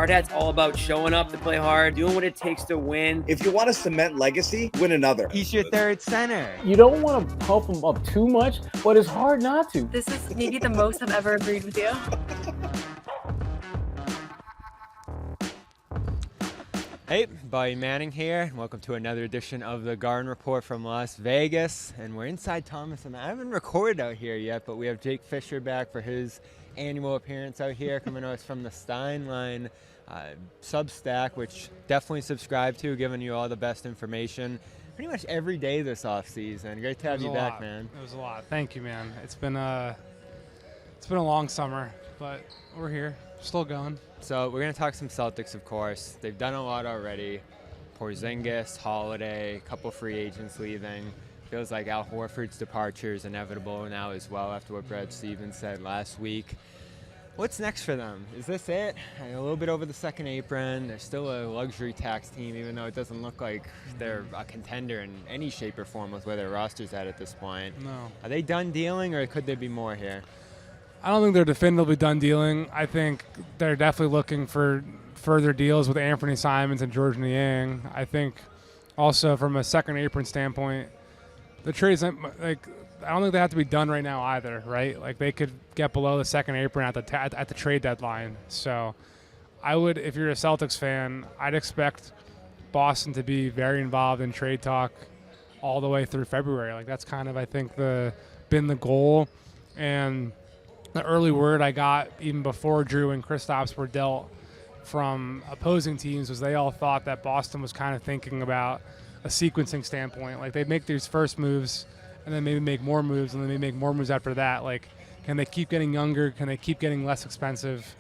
Hard Hat's all about showing up to play hard, doing what it takes to win. If you want to cement legacy, win another. He's your third center. You don't want to pump him up too much, but it's hard not to. This is maybe the most I've ever agreed with you. Hey, Buddy Manning here. Welcome to another edition of the Garden Report from Las Vegas. And we're inside Thomas. I haven't recorded out here yet, but we have Jake Fischer back for his annual appearance out here, coming to us from the Steinline Substack, which definitely subscribe to, giving you all the best information pretty much every day this offseason. Great to have you back, man. It was a lot. Thank you, man. It's been a long summer, but we're here, still going. So we're going to talk some Celtics, of course. They've done a lot already. Porzingis, Holiday, a couple free agents leaving. Feels like Al Horford's departure is inevitable now as well after what Brad Stevens said last week. What's next for them? Is this it? A little bit over the second apron. They're still a luxury tax team, even though it doesn't look like they're a contender in any shape or form with where their roster's at this point. No. Are they done dealing, or could there be more here? I don't think they're definitively done dealing. I think they're definitely looking for further deals with Anthony Simons and George Niang. I think also from a second apron standpoint, the trades, like, I don't think they have to be done right now either, right? Like, they could get below the second apron at the trade deadline. So I would, if you're a Celtics fan, I'd expect Boston to be very involved in trade talk all the way through February. Like, that's kind of, I think, been the goal. And the early word I got even before Jrue and Kristaps were dealt from opposing teams was they all thought that Boston was kind of thinking about a sequencing standpoint. Like, they'd make these first moves and then maybe make more moves and then maybe make more moves after that. Like, can they keep getting younger? Can they keep getting less expensive?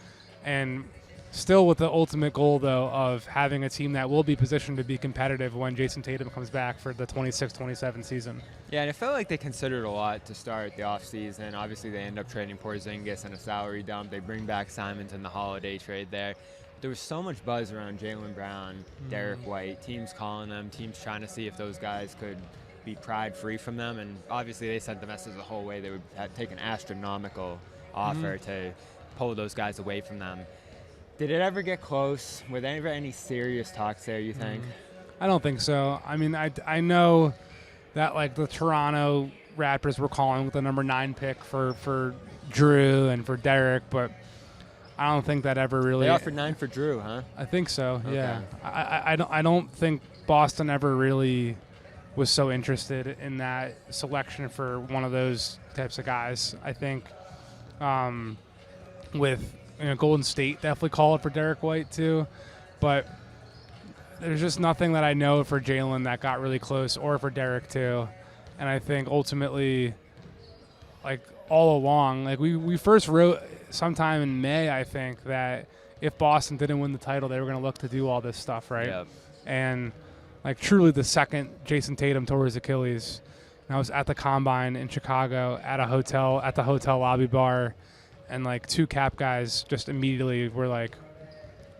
And still with the ultimate goal, though, of having a team that will be positioned to be competitive when Jason Tatum comes back for the 26-27 season. Yeah, and it felt like they considered a lot to start the offseason. Obviously, they end up trading Porzingis and a salary dump. They bring back Simons in the holiday trade there. There was so much buzz around Jaylen Brown, Derrick White, teams calling them, teams trying to see if those guys could be pried free from them. And obviously, they sent the message the whole way. They would take an astronomical offer to pull those guys away from them. Did it ever get close? Were there ever any serious talks there, you think? I don't think so. I mean, I know that, like, the Toronto Raptors were calling with the number 9 pick for Jrue and for Derrick, but I don't think that ever really. They offered 9 for Jrue, huh? I think so. Okay. Yeah. I don't think Boston ever really was so interested in that selection for one of those types of guys. I think with Golden State definitely called for Derrick White too, but there's just nothing that I know for Jaylen that got really close, or for Derrick too. And I think ultimately, like, all along, like, we first wrote sometime in May, I think, that if Boston didn't win the title, they were going to look to do all this stuff, right? Yep. And, like, truly the second Jason Tatum tore his Achilles, and I was at the Combine in Chicago at the hotel lobby bar, and, like, 2 cap guys just immediately were like,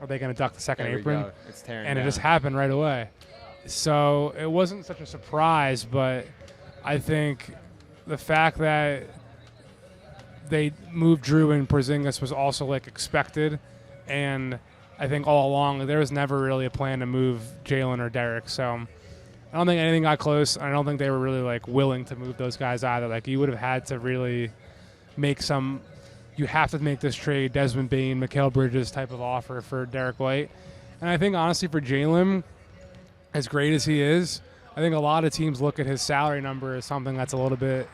are they going to duck the second apron? It's tearing And down. it just happened right away. So it wasn't such a surprise, but I think the fact that they moved Jrue and Porzingis was also, like, expected. And I think all along there was never really a plan to move Jaylen or Derrick. So I don't think anything got close. I don't think they were really, like, willing to move those guys either. Like, you would have had to really make some – you have to make this trade, Desmond Bane, Mikal Bridges type of offer for Derrick White. And I think, honestly, for Jaylen, as great as he is, I think a lot of teams look at his salary number as something that's a little bit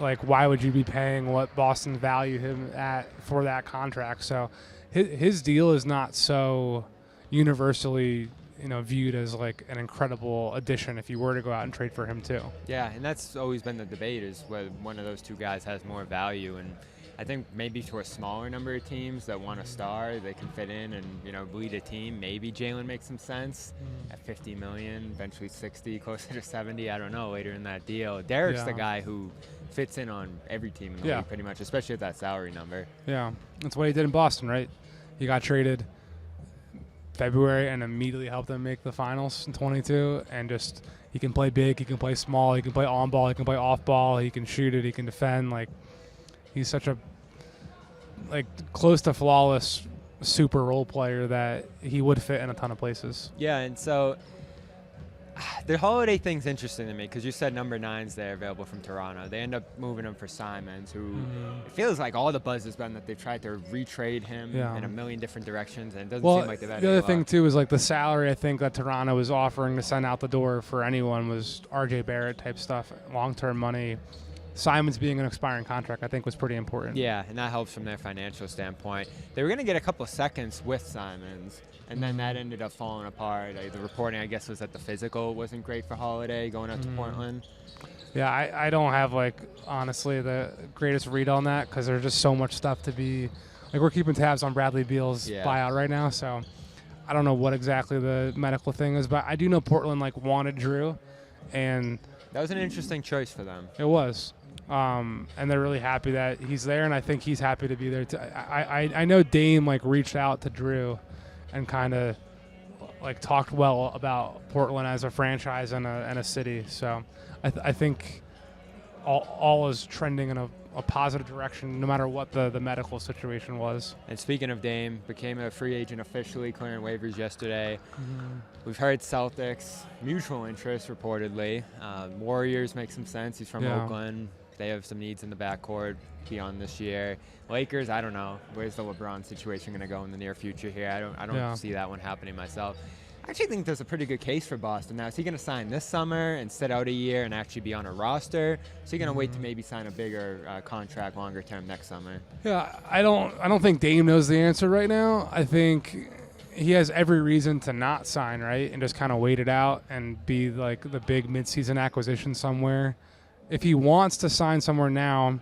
like, why would you be paying what Boston valued him at for that contract? So his deal is not so universally, viewed as, like, an incredible addition if you were to go out and trade for him too. Yeah, and that's always been the debate, is whether one of those 2 guys has more value. And I think maybe to a smaller number of teams that want a star, they can fit in and, lead a team. Maybe Jaylen makes some sense at $50 million, eventually 60, closer to 70. I don't know, later in that deal. Derrick's the guy who fits in on every team in the league pretty much, especially at that salary number. Yeah, that's what he did in Boston, right? He got traded February and immediately helped them make the finals in 22. And just, he can play big, he can play small, he can play on ball, he can play off ball, he can shoot it, he can defend. Like, he's such a, like, close to flawless super role player that he would fit in a ton of places. Yeah, and so the Holiday thing's interesting to me because you said number 9's there available from Toronto. They end up moving him for Simons, who it feels like all the buzz has been that they've tried to retrade him in a million different directions, and it doesn't seem like they've had the any other thing luck. too is like the salary I think that Toronto was offering to send out the door for anyone was RJ Barrett type stuff, long-term money. Simons being an expiring contract I think was pretty important. Yeah, and that helps from their financial standpoint. They were going to get a couple of seconds with Simons, and then that ended up falling apart. The reporting, I guess, was that the physical wasn't great for Holiday going out to Portland. Yeah, I don't have, like, honestly, the greatest read on that because there's just so much stuff to be – like, we're keeping tabs on Bradley Beal's buyout right now, so I don't know what exactly the medical thing is, but I do know Portland, like, wanted Jrue, and – that was an interesting choice for them. It was. And they're really happy that he's there, and I think he's happy to be there too. I know Dame, like, reached out to Jrue and kind of, like, talked well about Portland as a franchise and a city, so – I think all is trending in a positive direction no matter what the medical situation was. And speaking of Dame, became a free agent officially, clearing waivers yesterday. We've heard Celtics, mutual interest reportedly. Warriors make some sense. He's from Oakland. They have some needs in the backcourt beyond this year. Lakers, I don't know. Where's the LeBron situation going to go in the near future here? I don't see that one happening myself. I actually think there's a pretty good case for Boston. Now, is he going to sign this summer and sit out a year and actually be on a roster? So you're going to wait to maybe sign a bigger contract longer term next summer? Yeah, I don't think Dame knows the answer right now. I think he has every reason to not sign, right, and just kind of wait it out and be like the big midseason acquisition somewhere. If he wants to sign somewhere now,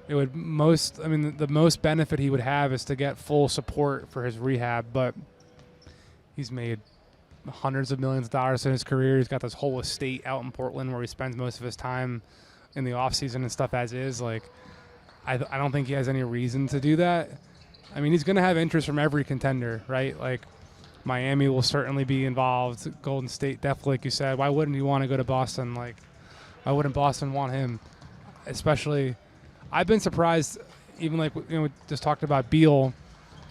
it would the most benefit he would have is to get full support for his rehab, but he's made hundreds of millions of dollars in his career. He's got this whole estate out in Portland where he spends most of his time in the offseason and stuff as is. Like, I don't think he has any reason to do that. I mean, he's going to have interest from every contender, right? Like, Miami will certainly be involved. Golden State, definitely, like you said. Why wouldn't he want to go to Boston? Like, why wouldn't Boston want him? Especially, I've been surprised, even like, we just talked about Beal,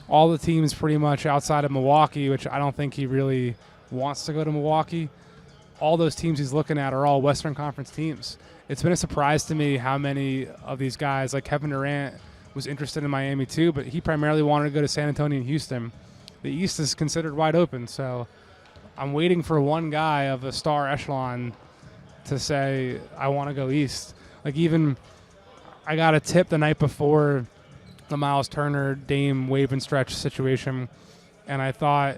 all the teams pretty much outside of Milwaukee, which I don't think he really wants to go to Milwaukee. All those teams he's looking at are all Western Conference teams. It's been a surprise to me how many of these guys, like Kevin Durant, was interested in Miami too, but he primarily wanted to go to San Antonio and Houston. The East is considered wide open, so I'm waiting for one guy of a star echelon to say, I want to go East. Like, even I got a tip the night before the Miles Turner Dame wave and stretch situation, and I thought,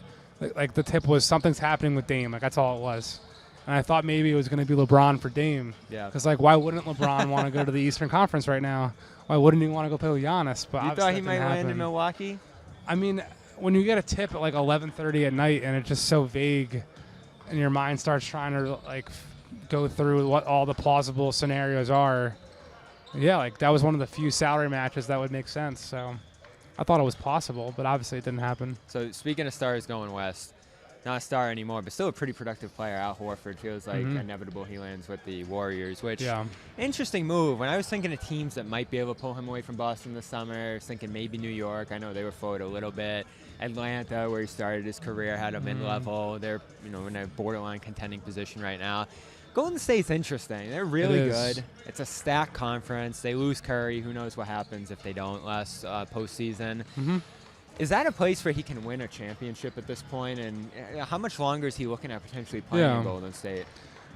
like, the tip was something's happening with Dame. Like, that's all it was. And I thought maybe it was going to be LeBron for Dame. Yeah. Because, like, why wouldn't LeBron want to go to the Eastern Conference right now? Why wouldn't he want to go play with Giannis? But you thought he might land in Milwaukee? I mean, when you get a tip at, like, 11:30 at night and it's just so vague and your mind starts trying to, like, go through what all the plausible scenarios are, yeah, like, that was one of the few salary matches that would make sense. So I thought it was possible, but obviously it didn't happen. So speaking of stars going west, not a star anymore, but still a pretty productive player. Al Horford feels like inevitable he lands with the Warriors, which interesting move. When I was thinking of teams that might be able to pull him away from Boston this summer, I was thinking maybe New York. I know they were forward a little bit. Atlanta, where he started his career, had him mid-level. They're in a borderline contending position right now. Golden State's interesting. They're really good. It's a stacked conference. They lose Curry. Who knows what happens if they don't last postseason. Is that a place where he can win a championship at this point? And how much longer is he looking at potentially playing in Golden State?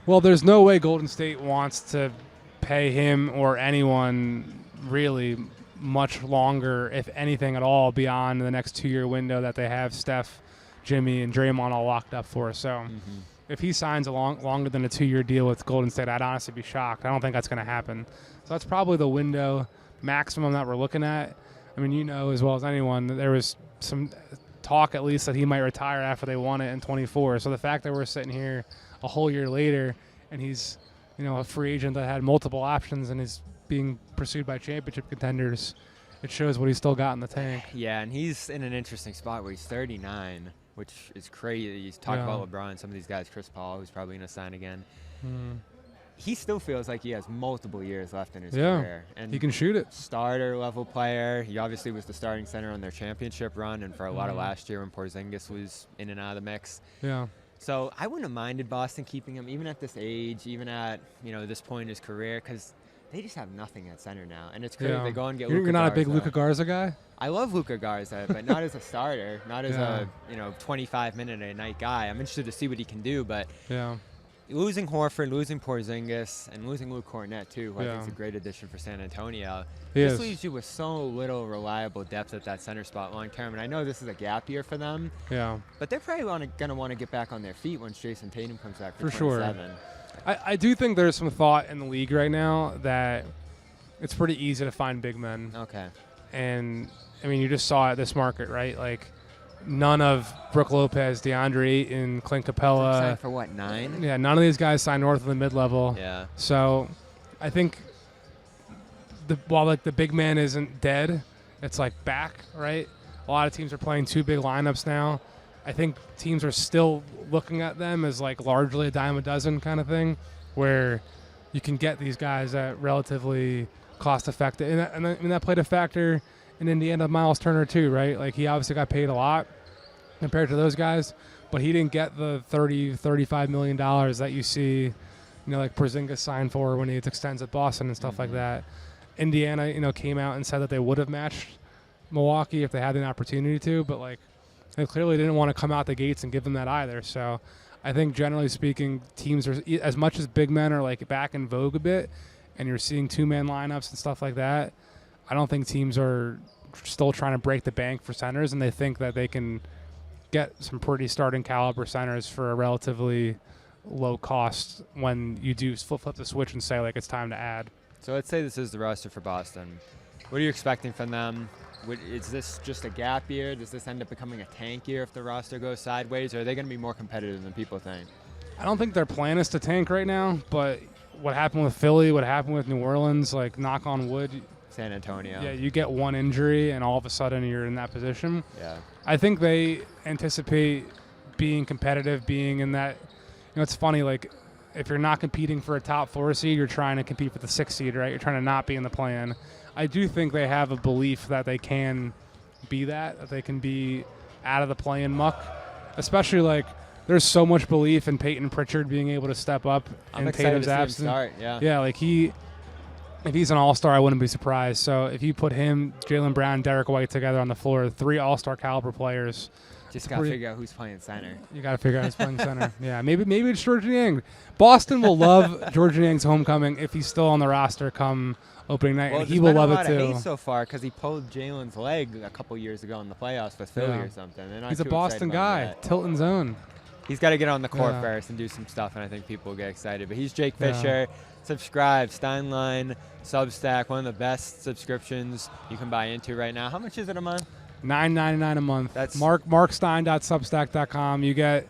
Well, there's no way Golden State wants to pay him or anyone really much longer, if anything at all, beyond the next 2-year window that they have Steph, Jimmy, and Draymond all locked up for. So if he signs a longer than a 2-year deal with Golden State, I'd honestly be shocked. I don't think that's going to happen. So that's probably the window maximum that we're looking at. I mean, you know as well as anyone, there was some talk at least that he might retire after they won it in 24. So the fact that we're sitting here a whole year later and he's, a free agent that had multiple options and is being pursued by championship contenders, it shows what he's still got in the tank. Yeah, and he's in an interesting spot where he's 39, which is crazy. He's talking about LeBron, some of these guys, Chris Paul, who's probably going to sign again. he still feels like he has multiple years left in his Yeah, career. And he can shoot it. Starter level player. He obviously was the starting center on their championship run and for a lot of last year when Porzingis was in and out of the mix. Yeah. So I wouldn't have minded Boston keeping him, even at this age, even at this point in his career, because they just have nothing at center now. And it's crazy. Yeah. They go and get You're Luka not a big Garza. Luka Garza guy? I love Luka Garza, but not as a starter, not as Yeah. a 25-minute-a-night guy. I'm interested to see what he can do, but Yeah. losing Horford, losing Porzingis, and losing Luke Cornett, too, who I think is a Yeah. great addition for San Antonio. He This is. leaves you with so little reliable depth at that center spot long term. And I know this is a gap year for them, Yeah. but they're probably going to want to get back on their feet once Jason Tatum comes back for For sure. 27. I do think there's some thought in the league right now that it's pretty easy to find big men. Okay. And, I mean, you just saw it this market, right? Like, none of Brook Lopez, DeAndre Ayton, Clint Capella. Signed for what, 9? Yeah, none of these guys signed north of the mid-level. Yeah. So I think while like the big man isn't dead, it's like back, right? A lot of teams are playing 2 big lineups now. I think teams are still looking at them as like largely a dime a dozen kind of thing, where you can get these guys at relatively cost effective. And that played a factor in Indiana, Miles Turner too, right? Like he obviously got paid a lot compared to those guys, but he didn't get the $30-35 million that you see, like Porzingis signed for when he extends at Boston and stuff like that. Indiana, came out and said that they would have matched Milwaukee if they had an opportunity to, but like they clearly didn't want to come out the gates and give them that either. So I think generally speaking, teams are, as much as big men are like back in vogue a bit, and you're seeing 2-man lineups and stuff like that, I don't think teams are still trying to break the bank for centers, and they think that they can get some pretty starting caliber centers for a relatively low cost when you do flip the switch and say like it's time to add. So let's say this is the roster for Boston. What are you expecting from them? Is this just a gap year? Does this end up becoming a tank year if the roster goes sideways? Or are they going to be more competitive than people think? I don't think their plan is to tank right now, but what happened with Philly, what happened with New Orleans, like knock on wood. San Antonio. Yeah, you get one injury and all of a sudden you're in that position. Yeah. I think they anticipate being competitive, being in that, it's funny, like if you're not competing for a top 4 seed, you're trying to compete for the 6 seed, right? You're trying to not be in the play-in. I do think they have a belief that they can be that they can be out of the play-in muck, especially like there's so much belief in Peyton Pritchard being able to step up I'm in excited Tatum's to see him absence. start, yeah. Yeah, like if he's an all-star, I wouldn't be surprised. So if you put him, Jaylen Brown, Derrick White together on the floor, 3 all-star caliber players. Just got to figure out who's playing center. You got to figure out who's playing center. Yeah, maybe it's George Niang. Boston will love George Niang's homecoming if he's still on the roster come opening night, Well, and he will love it there's been a lot of too. hate so far because he pulled Jalen's leg a couple years ago in the playoffs with Philly or something. They're not He's a too Boston excited about guy, that. Tilton's own. He's got to get on the court Yeah. first and do some stuff, and I think people will get excited. But he's Jake Yeah. Fischer. Subscribe, Steinline, Substack, one of the best subscriptions you can buy into right now. How much is it a month? $9.99 a month. That's markstein.substack.com. You get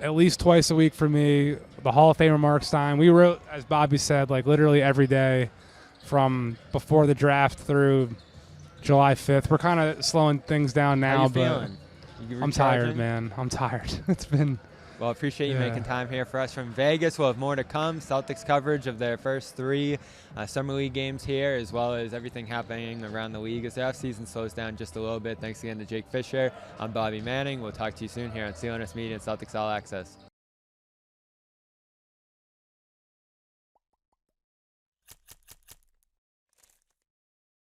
at least twice a week from me, the Hall of Famer Mark Stein. We wrote, as Bobby said, like literally every day from before the draft through July 5th. We're kind of slowing things down now, How you but feeling? You I'm tired, recharging? man. I'm tired. It's been... Well, appreciate you Yeah. making time here for us from Vegas. We'll have more to come. Celtics coverage of their first 3 Summer League games here, as well as everything happening around the league as the offseason slows down just a little bit. Thanks again to Jake Fischer. I'm Bobby Manning. We'll talk to you soon here on CLNS Media and Celtics All Access.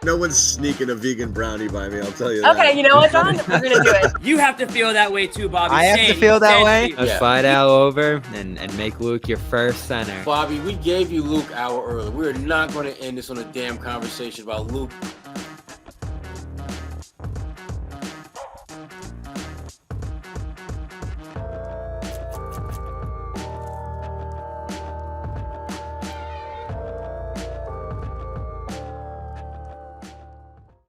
No one's sneaking a vegan brownie by me, I'll tell you that. Okay, you know what, John? We're gonna do it. You have to feel that way too, Bobby. I have to Same. feel that Same way? to you. Let's slide Al over and make Luke your first center. Bobby, we gave you Luke hour early. We're not going to end this on a damn conversation about Luke